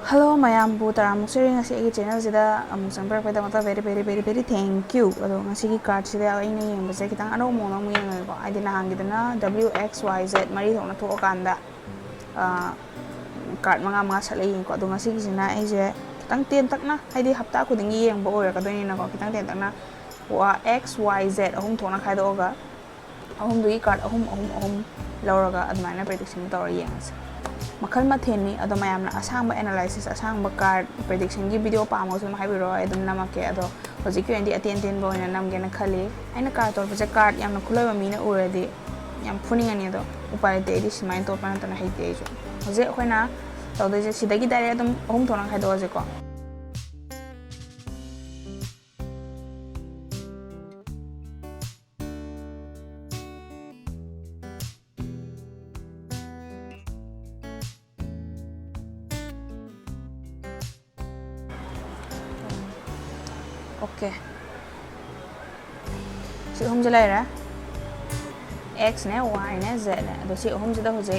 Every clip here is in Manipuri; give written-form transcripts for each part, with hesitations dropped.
Hello, mayambu taramuk sering ngasi agi channel sida amuk sampai pada mata very thank you. Ado ngasi ki card sida ini yang besar kita ado mau namu yang ko ID na hang na WXYZ mari thong na tho kanda card manga sale yin ko ado ngasi ki sina ai je kitang ten tak na ID hapta ku ding yang bo ora ka do ni na ko kitang ten tak na wa XYZ ahum thong na khai do ga ahum du card ahum lauraga admana prediction tor yang makal matheni ado mayamna asangba analysis asangba card prediction gi video pamo sun haibiro adum namake ado hoji ki endi aten bo ina namge na khali aina card tor baje card yamna khuloi mina uredi yam phuning ani ado upare te edi simain to pana tana haite jo hoje khoina tawde je sidagi dare adum hom thona khaido je ko Oke, si hom jelai ra X ne Y ne Z ne ado si hom jeda hoje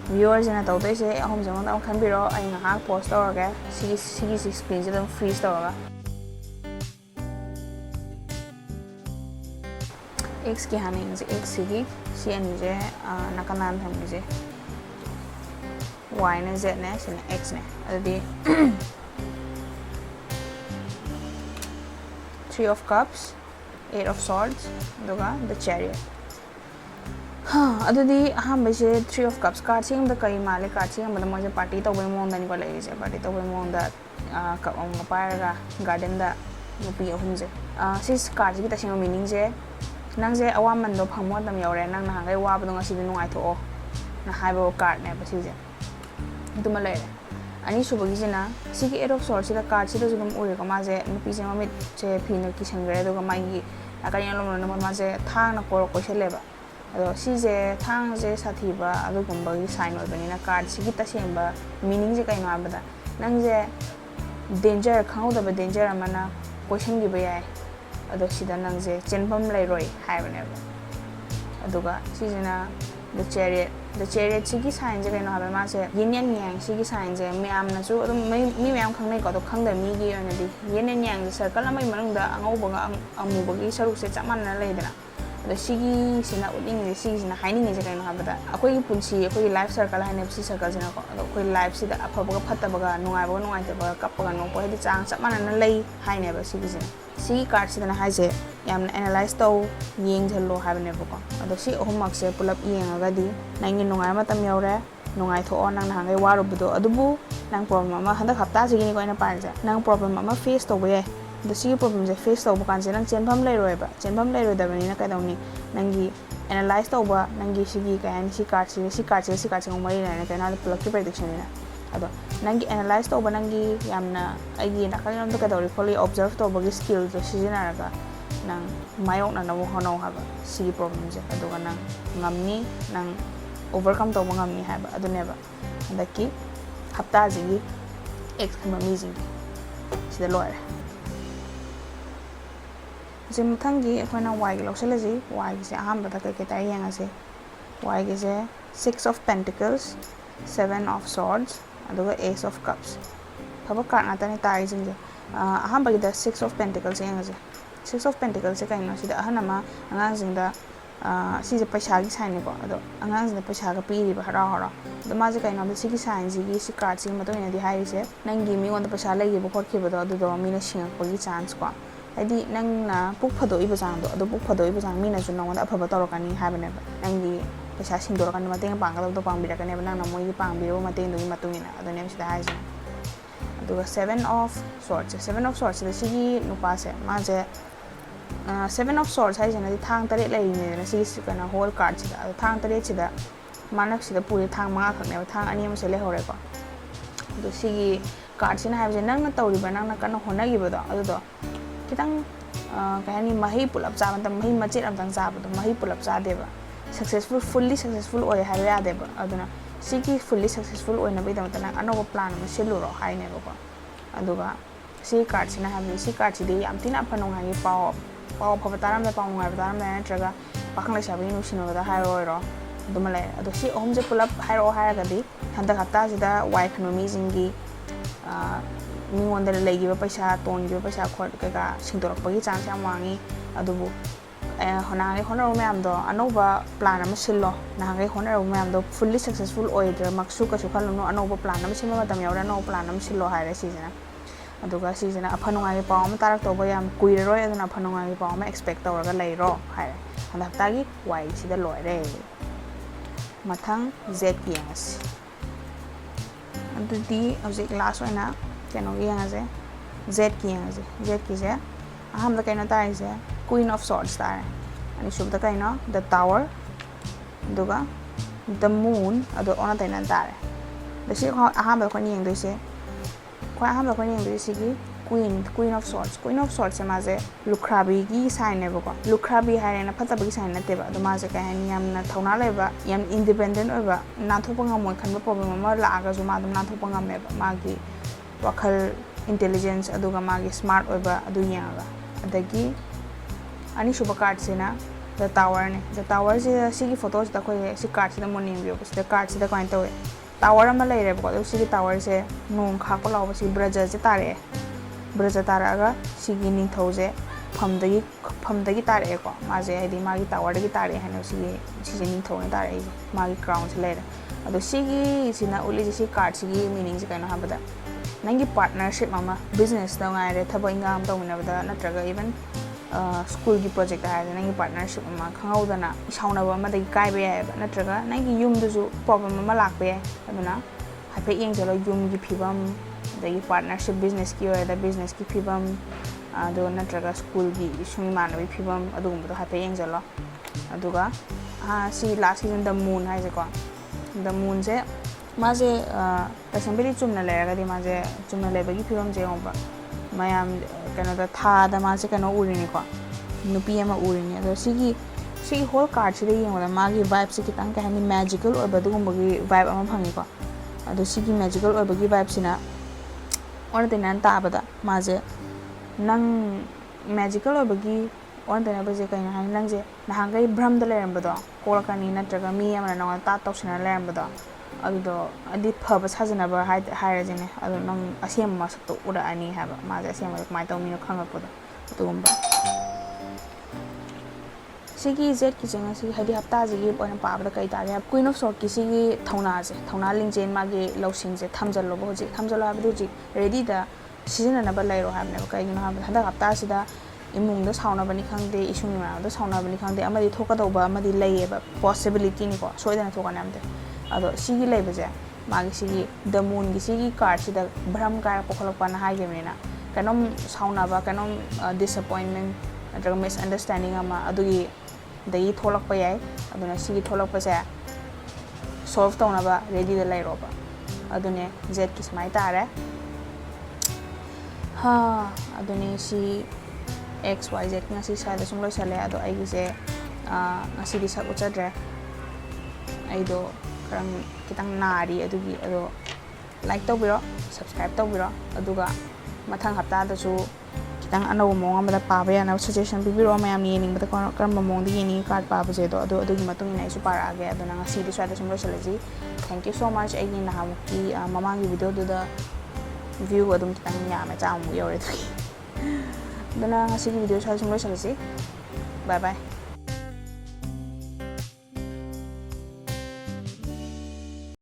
viewers na taw doi se hom jang da khan biro ai nga post tor ga si screen jeda freeze tor ga X ki haning je X gi si ani je nakanan tham je Y ne Z ne si X ne ado di Three of Cups, Eight of Swords, the Chariot. Adudi ahambase Three of Cups card sing the kai male card sing but the party to wemon than what is a party to wemon that cup on the paraga garden that nupi ahumse. Sis cards get a meaning je nangze awaman do pamot them yore nang hangai wabong as no I to na haibo card never season. Do malay. Ani subagi jena sigi Eight of Swords sida card sida jugum uri ko maje nupi je mamit che phina ki sangre do ma gi akanya lo no ma je thang na ko seleba ado si je thang je sathi ba ado gumba gi sign oi bani na card sigi ta semba meaning je kai ma bada nang je danger khau da ba danger amana question gi ba yai ado sida nang je chenbam lai roi hai bane ado ga si jena the chariot sigi sign je kai no ha ma je yin yang sigi sign je meam na chu mi meam khang nei ko to khang da mi gi ona di yin yang je circle amai manung da angau ba amu ba gi saruk se chaman na lai dana ado sigi sina uding ni sigi sina haining je kai no ha ba da akoi gi punchi akoi life circle hai ne si circle jena ko ado akoi life si da apha ba phatta ba nungai te ba kap ba no ko hedi chang chaman na lai hai ne ba sigi jena si card si dana hai je yamna analyze to yeng jalo ha bane ba ko ado si homework se pulap yeng aga di nangi nungai ma tam yaure nungai tho on nang hangai waru budo adubu nang problem ma handa hafta jigi ni ko ina par ja nang problem ma face to be the si problem je face to bukan je nang chenpham lai roi ba chenpham lai roi da bani na ka dawni nangi analyze to ba nangi sigi ka ani si card ngomari na ka na pulap ki prediction ni na ado nangi analyze to ba nangi yamna agi na kali nam to ka dawri kholi observe to ba gi skill to sijina raga nang mayok na nawo hono haba si problem je ado ka nang ngamni nang overcome to ngamni haba ado neba andaki hapta jigi x khama mi jing sida loire jim thangi khona y gi loksela ji y gi se aham bata ka ta yang ase y gi se 6 of Pentacles, 7 of Swords ado Ace of Cups phaba card na tani tai jing je aham ba gi da 6 of Pentacles yang ase 6 of Pentacles kai no sida ahanama angang jingda si je paisa gi sign ko ado angang jingda paisa ga pi ri ba hara ado ma je kai no si gi sign ji gi si card si ma to ina di hai se nang gi mi on da paisa lai gi bo khot ki ba do do mi na sing ko gi chance ko adi nang na puk phado i ba jang do ado puk phado i ba jang mi na ju nong da phaba to ro kan ni ha ba ne ba nang gi paisa sing do ro kan ma teng pang ga do pang bi ra kan ne ba nang na mo gi pang bi ro ma teng do gi ma tu ni na ado ne sida hai je ado 7 of Swords da si gi nu pa se ma je 7 of Swords hai jana di thang tare lai ne na si kana whole card sida thang tare sida manak sida puri thang ma khak ne thang ani ma se le hore ko do si card sina hai je nang na tawri ba nang na kana hona gi ba do ado do kitang kani mahi pulap cha ban tam mahi machit am tang cha ba do mahi pulap cha de ba fully successful oi hai ya de ba aduna si ki fully successful oi na ba da ta anoba plan ma selu ro hai ne ba ko aduga si card sina ha si card si de am tina phanong ha gi pao phataram da pao ngai pataram da traga pakang lai sabi nu sino da hai ro ro dumale ado si om je pulap hai ro hai ga di handa khata sida y economy jingi ꯃꯤꯉꯣꯟꯗ ꯂꯩꯈꯤꯕ ꯄꯩꯁꯥ ꯇꯣꯟꯈꯤꯕ ꯄꯩꯁꯥ ꯀꯩꯀꯥ ꯁꯤꯡꯗꯣꯔꯛꯄꯒꯤ ꯆꯥꯟꯁ ꯌꯥꯝ ꯋꯥꯡꯉꯤ ꯑꯗꯨꯕꯨ ꯅꯍꯥꯟꯒꯩ ꯍꯣꯠꯅꯔꯨꯕ ꯃꯌꯥꯝꯗꯣ ꯑꯅꯧꯕ ꯄ꯭ꯂꯥꯟ ꯑꯃ ꯁꯤꯜꯂꯣ ꯅꯍꯥꯟꯒꯩ ꯍꯣꯠꯅꯔꯨꯕ ꯃꯌꯥꯝꯗꯣ ꯐꯨꯜꯂꯤ ꯁꯛꯁꯦꯁꯐꯨꯜ ꯑꯣꯏꯗ꯭ꯔꯃꯛꯁꯨ ꯀꯩꯁꯨ ꯈꯜꯂꯨꯅꯨ ꯑꯅꯧꯕ ꯄ꯭ꯂꯥꯟ ꯑꯃ ꯁꯤꯟꯕ ꯃꯇꯝ ꯌꯧꯔꯦ ꯑꯅꯧꯕ ꯄ꯭ꯂꯥꯟ ꯑꯃ ꯁꯤꯜꯂꯣ ꯍꯥꯏꯔꯦ ꯁꯤꯁꯤꯅ ꯑꯗꯨꯒ ꯁꯤꯁꯤꯅ ꯑꯐ ꯅꯨꯡꯉꯥꯏꯒꯤ ꯄꯥꯎ ꯑꯃ ꯇꯥꯔꯛꯇꯧꯕ ꯌꯥꯝ ꯀꯨꯏꯔꯔꯣꯏ ꯑꯗꯨꯅ ꯑꯐ ꯅꯨꯡꯉꯥꯏꯒꯤ ꯄꯥꯎ ꯑꯃ ꯑꯦꯛꯁꯄꯦꯛ ꯇꯧꯔꯒ ꯂꯩꯔꯣ ꯍꯥꯏꯔꯦ ꯍꯟꯗꯛ ꯍꯞꯇꯥꯒꯤ ꯋꯥꯏꯁꯤꯗ ꯂꯣꯏꯔꯦ ꯃꯊꯪ ꯖꯦꯠꯀꯤ ꯌꯦꯡꯉꯁꯤ ꯑꯗꯨꯗꯤ ꯍꯧꯖꯤꯛ ꯂꯥꯁ ꯑꯣꯏꯅ ꯀꯩꯅꯣꯒꯤ ꯌꯦꯡꯉꯁꯦ ꯖꯦꯠꯀꯤ ꯌꯦꯡꯉꯁꯦ ꯖꯦꯠꯀꯤꯁꯦ ꯑꯍꯥꯟꯕꯗ ꯀꯩꯅꯣ ꯇꯥꯔꯤꯁꯦ ꯀ꯭ꯋꯤꯟ ꯑꯣꯐ ꯁꯣꯔꯠꯁ ꯇꯥꯔꯦ ꯑꯅꯤꯁꯨꯕꯗ ꯀꯩꯅꯣ ꯗ ꯇꯥꯋꯔ ꯑꯗꯨꯒ ꯗ ꯃꯨꯟ ꯑꯗꯣ ꯑꯣꯟꯅ ꯇꯩꯅꯅ ꯇꯥꯔꯦ ꯑꯗꯣ ꯁꯤ ꯑꯍꯥꯟꯕꯗ ꯑꯩꯈꯣꯏꯅ ꯌꯦꯡꯗꯣꯏꯁꯦ ꯁꯤꯒꯤ ꯀ꯭ꯋꯤꯟ ꯑꯣꯐ ꯁꯣꯔꯠꯁꯦ ꯃꯥꯁꯦ ꯂꯨꯈ꯭ꯔꯥꯕꯤꯒꯤ ꯁꯥꯏꯟꯅꯦꯕꯀꯣ ꯂꯨꯈ꯭ꯔꯥꯕꯤ ꯍꯥꯏꯔꯦꯅ ꯐꯠꯇꯕꯒꯤ ꯁꯥꯏꯟ ꯅꯠꯇꯦꯕ ꯑꯗꯣ ꯃꯥꯁꯦ ꯀꯩ ꯍꯥꯏꯅꯤ ꯌꯥꯝꯅ ꯊꯧꯅꯥ ꯂꯩꯕ ꯌꯥꯝ ꯏꯟꯗꯤꯄꯦꯟꯗꯦꯟ ꯑꯣꯏꯕ ꯅꯥꯟꯊꯣꯛꯄ ꯉꯝꯃꯣꯏ ꯈꯟꯕ ꯄ꯭ꯔꯣꯕ꯭ꯂꯦꯝ ꯑꯃ ꯂꯥꯛꯑꯒꯁꯨ ꯃꯥ ꯑꯗꯨꯝ ꯅꯥꯟꯊꯣꯛꯄ ꯉꯝꯃꯦꯕ ꯃꯥꯒꯤ ꯋꯥꯈꯜ ꯏꯟꯇꯦꯂꯤꯖꯦꯟꯁ ꯑꯗꯨꯒ ꯃꯥꯒꯤ ꯁ꯭ꯃꯥꯔꯠ ꯑꯣꯏꯕ ꯑꯗꯨ ꯌꯦꯡꯉꯒ ꯑꯗꯒꯤ ꯑꯅꯤꯁꯨꯕ ꯀꯥꯔꯠꯁꯤꯅ ꯗ ꯇꯥꯋꯔꯅꯦ ꯗ ꯇꯥꯋꯔꯁꯤꯗ ꯁꯤꯒꯤ ꯐꯣꯇꯣꯁꯤꯗ ꯑꯩꯈꯣꯏ ꯁꯤ ꯀꯥꯔꯠꯁꯤꯗ ꯃꯨꯟꯅ ꯌꯦꯡꯕꯤꯌꯣꯕ ꯁꯤꯗ ꯀꯥꯔꯠꯁꯤꯗ ꯀꯃꯥꯏꯅ ꯇꯧꯋꯦ ꯇꯥꯋꯔ ꯑꯃ ꯂꯩꯔꯦꯕꯀꯣ ꯑꯗꯨꯒ ꯁꯤꯒꯤ ꯇꯥꯋꯔꯁꯦ ꯅꯣꯡ ꯈꯥꯛꯄ ꯂꯥꯎꯕ ꯁꯤ ꯕ꯭ꯔꯖꯁꯦ ꯇꯥꯔꯛꯑꯦ ꯕ꯭ꯔꯖ ꯇꯥꯔꯛꯑꯒ ꯁꯤꯒꯤ ꯅꯤꯡꯊꯧꯁꯦ ꯐꯝꯗꯒꯤ ꯇꯥꯔꯛꯑꯦꯀꯣ ꯃꯥꯁꯦ ꯍꯥꯏꯗꯤ ꯃꯥꯒꯤ ꯇꯥꯋꯔꯗꯒꯤ ꯇꯥꯔꯛꯑꯦ ꯍꯥꯏꯅ ꯁꯤꯁꯦ ꯅꯤꯡꯊꯧꯅ ꯇꯥꯔꯛꯏꯁꯦ ꯃꯥꯒꯤ ꯀ꯭ꯔꯥꯎꯟꯁꯦ ꯂꯩꯔꯦ ꯑꯗꯣ ꯁꯤꯒꯤꯁꯤꯅ ꯎꯠꯂꯤꯁꯦ ꯁꯤ ꯀꯥꯔꯠꯁꯤꯒꯤ ꯃꯤꯅꯤꯡꯁꯦ ꯀꯩꯅꯣ ꯍꯥꯏꯕꯗ ꯅꯪꯒꯤ ꯄꯥꯔꯠꯅꯔꯁꯤꯞ ꯑꯃ ꯕꯤꯖꯤꯅꯦꯁꯇ ꯉꯥꯏꯔꯦ ꯊꯕꯛ ꯏꯟꯈꯥꯡ ꯑꯃ ꯇꯧꯃꯤꯟꯅꯕꯗ ꯅꯠꯇ꯭ꯔꯒ ꯏꯚꯟ ꯁ꯭ꯀꯨꯜꯒꯤ ꯄ꯭ꯔꯣꯖꯦꯛꯇ ꯍꯥꯏꯔꯗꯤ ꯅꯪꯒꯤ ꯄꯥꯔꯠꯅꯔꯁꯤꯞ ꯑꯃ ꯈꯪꯍꯧꯗꯅ ꯁꯥꯎꯅꯕ ꯑꯃꯗꯒꯤ ꯀꯥꯏꯕ ꯌꯥꯏꯑꯕ ꯅꯠꯇ꯭ꯔꯒ ꯅꯪꯒꯤ ꯌꯨꯝꯗꯁꯨ ꯄ꯭ꯔꯣꯕ꯭ꯂꯦꯝ ꯑꯃ ꯂꯥꯛꯄ ꯌꯥꯏ ꯑꯗꯨꯅ ꯍꯥꯏꯐꯦꯠ ꯌꯦꯡꯁꯤꯜꯂꯣ ꯌꯨꯝꯒꯤ ꯐꯤꯕꯝ ꯑꯗꯒꯤ ꯄꯥꯔꯠꯅꯔꯁꯤꯞ ꯕꯤꯖꯤꯅꯦꯁꯀꯤ ꯑꯣꯏꯔꯗ ꯕꯤꯖꯤꯅꯦꯁꯀꯤ ꯐꯤꯕꯝ ꯑꯗꯨ ꯅꯠꯇ꯭ꯔꯒ ꯁ꯭ꯀꯨꯜꯒꯤ ꯏꯁꯨꯡ ꯏꯃꯥꯟꯅꯕꯒꯤ ꯐꯤꯕꯝ ꯑꯗꯨꯒꯨꯝꯕꯗꯣ ꯍꯥꯏꯐꯦꯠ ꯌꯦꯡꯁꯤꯜꯂꯣ ꯑꯗꯨꯒ ꯁꯤ ꯂꯥꯁꯀꯤꯁꯤꯅ ꯗ ꯃꯨꯟ ꯍꯥꯏꯁꯦꯀꯣ ꯗ ꯃꯨꯟꯁꯦ ꯃꯥꯁꯦ ꯇꯁꯦꯡꯕꯗꯤ ꯆꯨꯝꯅ ꯂꯩꯔꯒꯗꯤ ꯃꯥꯁꯦ ꯆꯨꯝꯅ ꯂꯩꯕꯒꯤ ꯐꯤꯕꯝꯁꯦ ꯌꯦꯡꯉꯣꯕ ꯃꯌꯥꯝ ꯀꯩꯅꯣꯗ ꯊꯥꯗ ꯃꯥꯁꯦ ꯀꯩꯅꯣ ꯎꯔꯤꯅꯤꯀꯣ ꯅꯨꯄꯤ ꯑꯃ ꯎꯔꯤꯅꯤ ꯑꯗꯣ ꯁꯤꯒꯤ ꯍꯣꯜ ꯀꯥꯔꯠꯁꯤꯗ ꯌꯦꯡꯕꯗ ꯃꯥꯒꯤ ꯚꯥꯏꯞꯁꯦ ꯈꯤꯇꯪ ꯀꯩ ꯍꯥꯏꯅꯤ ꯃꯦꯖꯤꯀꯦꯜ ꯑꯣꯏꯕ ꯑꯗꯨꯒꯨꯝꯕꯒꯤ ꯚꯥꯏꯞ ꯑꯃ ꯐꯪꯉꯤꯀꯣ ꯑꯗꯣ ꯁꯤꯒꯤ ꯃꯦꯖꯤꯀꯦꯜ ꯑꯣꯏꯕꯒꯤ ꯚꯥꯏꯞꯁꯤꯅ ꯑꯣꯟꯅ ꯇꯩꯅꯅ ꯇꯥꯕꯗ ꯃꯥꯁꯦ ꯅꯪ ꯃꯦꯖꯤꯀꯦꯜ ꯑꯣꯏꯕꯒꯤ ꯑꯣꯟꯅ ꯇꯩꯅꯕꯁꯦ ꯀꯩꯅꯣ ꯍꯥꯏꯅꯤ ꯅꯪꯁꯦ ꯅꯍꯥꯟꯈꯩ ꯚ꯭ꯔꯝꯗ ꯂꯩꯔꯝꯕꯗꯣ ꯀꯣꯛꯂꯛꯀꯅꯤ ꯅꯠꯇ꯭ꯔꯒ ꯃꯤ ꯑꯃꯅ ꯅꯪꯉꯣꯟꯗ ꯇꯥꯠ ꯇꯧꯁꯟꯅ ꯂꯩꯔꯝꯕꯗꯣ ꯑꯗꯨꯗꯣ ꯍꯥꯏꯗꯤ ꯐꯕ ꯁꯥꯖꯅꯕ ꯍꯥꯏꯔꯁꯤꯅꯦ ꯑꯗꯣ ꯅꯪ ꯑꯁꯦꯡꯕ ꯃꯁꯛꯇꯣ ꯎꯔꯛꯑꯅꯤ ꯍꯥꯏꯕ ꯃꯥꯁꯦ ꯑꯁꯦꯡꯕꯗ ꯀꯃꯥꯏꯅ ꯇꯧꯃꯤꯅꯣ ꯈꯪꯉꯛꯄꯗꯣ ꯑꯗꯨꯒꯨꯝꯕ ꯁꯤꯒꯤ ꯖꯦꯠꯀꯤꯁꯦ ꯉꯁꯤ ꯍꯥꯏꯗꯤ ꯍꯞꯇꯥꯁꯤꯒꯤ ꯑꯣꯏꯅ ꯄꯥꯕꯗ ꯀꯩ ꯇꯥꯔꯦ ꯀ꯭ꯋꯤꯟ ꯑꯣꯐ ꯁꯣꯔꯠꯀꯤ ꯁꯤꯒꯤ ꯊꯧꯅꯥ ꯂꯤꯡꯖꯦꯜ ꯃꯥꯒꯤ ꯂꯧꯁꯤꯡꯁꯦ ꯊꯝꯖꯜꯂꯣꯕ ꯍꯧꯖꯤꯛ ꯊꯝꯖꯜꯂꯣ ꯍꯥꯏꯕꯗꯤ ꯍꯧꯖꯤꯛ ꯔꯦꯗꯤꯗ ꯁꯤꯖꯤꯟꯅꯅꯕ ꯂꯩꯔꯣ ꯍꯥꯏꯕꯅꯦꯕ ꯀꯩꯒꯤꯅꯣ ꯍꯥꯏꯕꯗ ꯍꯟꯗꯛ ꯍꯞꯇꯥꯁꯤꯗ ꯏꯃꯨꯡꯗ ꯁꯥꯎꯅꯕꯅꯤ ꯈꯪꯗꯦ ꯏꯁꯨꯡ ꯏꯃꯥꯟꯅꯕꯗ ꯁꯥꯎꯅꯕꯅꯤ ꯈꯪꯗꯦ ꯑꯃꯗꯤ ꯊꯣꯛꯀꯗꯧꯕ ꯑꯃꯗꯤ ꯂꯩꯌꯦꯕ ꯄꯣꯁꯤꯕꯤꯂꯤꯇꯤꯅꯤꯀꯣ ꯁꯣꯏꯗꯅ ꯊꯣꯛꯀꯅꯤ ꯑꯝꯇ ꯑꯗꯣ ꯁꯤꯒꯤ ꯂꯩꯕꯁꯦ ꯃꯥꯒꯤ ꯁꯤꯒꯤ ꯗ ꯃꯨꯟꯒꯤ ꯁꯤꯒꯤ ꯀꯥꯔꯠꯁꯤꯗ ꯚ꯭ꯔꯝ ꯀꯥꯏꯔꯛꯄ ꯈꯣꯠꯂꯛꯄꯅ ꯍꯥꯏꯈꯤꯕꯅꯤ나 ꯀꯩꯅꯣꯝ ꯁꯥꯎꯅꯕ ꯀꯩꯅꯣꯝ ꯗꯤꯁꯑꯄꯣꯏꯟꯃꯦꯟ ꯅꯠꯇ꯭ꯔꯒ ꯃꯤꯁꯑꯟꯗꯔꯁꯇꯦꯟꯗꯤꯡ ꯑꯃ ꯑꯗꯨꯒꯤ ꯊꯣꯛꯂꯛꯄ ꯌꯥꯏ ꯑꯗꯨꯅ ꯁꯤꯒꯤ ꯊꯣꯛꯂꯛꯄꯁꯦ ꯁꯣꯜቭ ꯇꯧꯅꯕ ꯔꯦꯗꯤꯗ ꯂꯩꯔꯣꯕ ꯑꯗꯨꯅꯦ ꯖꯦꯠꯀꯤ ꯁꯨꯃꯥꯏꯅ ꯇꯥꯔꯦ ꯑꯗꯨꯅꯦ ꯁꯤ XYZ ngasi side sum loi sale ado ai gise ngasi di sak uchadre ai do karang kitang nari adugi ado like tawbiro subscribe tawbiro aduga mathang hapta da su kitang anaw mong amada paba yana suggestion bibiro mayam ni yening bata karamba mong di yening card paba je do ado adugi matung ina isu para age ado ngasi di side sum loi sale ji thank you so much ai ni nahamuki mamangi video do da view adum kitang nyame chamu yore tu dana ngasi video sal sum loi sale ji bye bye